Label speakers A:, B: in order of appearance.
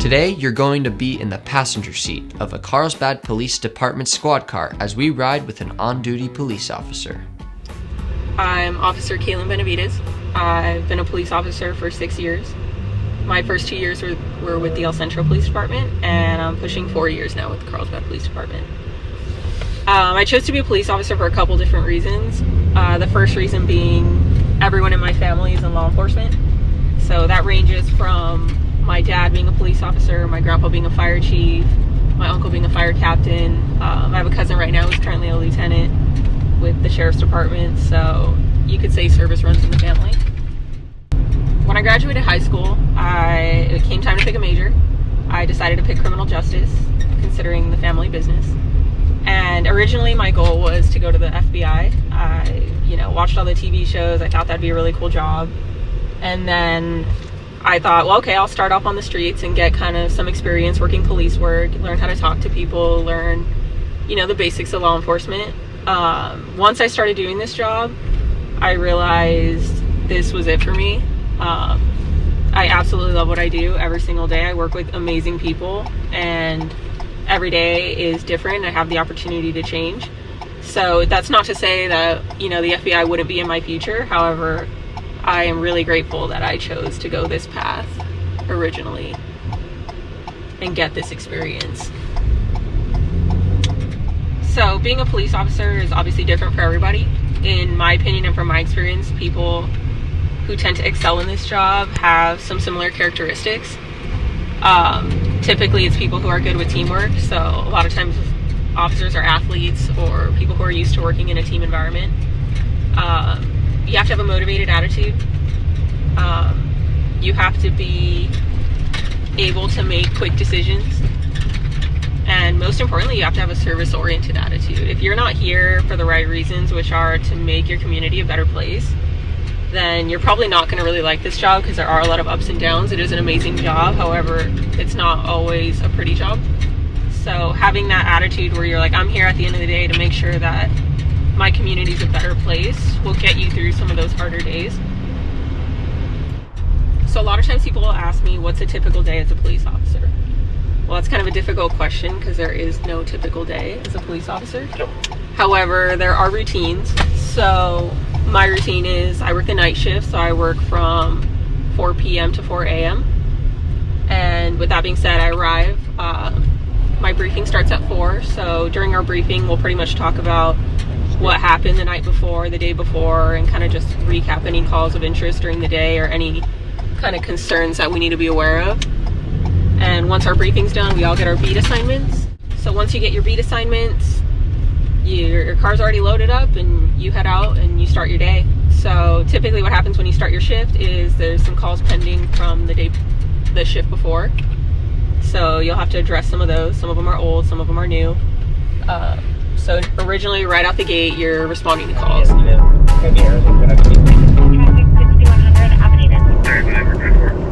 A: Today, you're going to be in the passenger seat of a Carlsbad Police Department squad car as we ride with an on-duty police officer.
B: I'm Officer Kaylin Benavides. I've been a police officer for 6 years. My first 2 years were with the El Centro Police Department, and I'm pushing 4 years now with the Carlsbad Police Department. I chose to be a police officer for a couple different reasons. The first reason being everyone in my family is in law enforcement. So that ranges from my dad being a police officer, my grandpa being a fire chief, my uncle being a fire captain. I have a cousin right now who's currently a lieutenant with the sheriff's department, so you could say service runs in the family. When I graduated high school, it came time to pick a major. I decided to pick criminal justice, considering the family business. And originally my goal was to go to the FBI. I watched all the TV shows. I thought that'd be a really cool job. And then I thought, well, okay, I'll start off on the streets and get kind of some experience working police work, learn how to talk to people, learn, the basics of law enforcement. Once I started doing this job, I realized this was it for me. I absolutely love what I do every single day. I work with amazing people, and every day is different. I have the opportunity to change. So that's not to say that, the FBI wouldn't be in my future. However, I am really grateful that I chose to go this path originally and get this experience. So being a police officer is obviously different for everybody. In my opinion and from my experience, people who tend to excel in this job have some similar characteristics. Typically it's people who are good with teamwork. So a lot of times officers are athletes or people who are used to working in a team environment. You have to have a motivated attitude. You have to be able to make quick decisions. And most importantly, you have to have a service-oriented attitude. If you're not here for the right reasons, which are to make your community a better place, then you're probably not going to really like this job, because there are a lot of ups and downs. It is an amazing job. However, it's not always a pretty job. So having that attitude where you're like, I'm here at the end of the day to make sure that my community is a better place will get you through some of those harder days. So a lot of times people will ask me, what's a typical day as a police officer? Well, that's kind of a difficult question because there is no typical day as a police officer. However, there are routines. So my routine is I work the night shift, so I work from 4 p.m. to 4 a.m. And with that being said, I arrive. My briefing starts at 4. So during our briefing, we'll pretty much talk about what happened the night before, the day before, and kind of just recap any calls of interest during the day or any kind of concerns that we need to be aware of. And once our briefing's done, we all get our beat assignments. So once you get your beat assignments, your car's already loaded up and you head out and you start your day. So typically what happens when you start your shift is there's some calls pending from the shift before. So you'll have to address some of those. Some of them are old, some of them are new. So originally, right out the gate, you're responding to calls.
C: Traffic 6100 Avenida.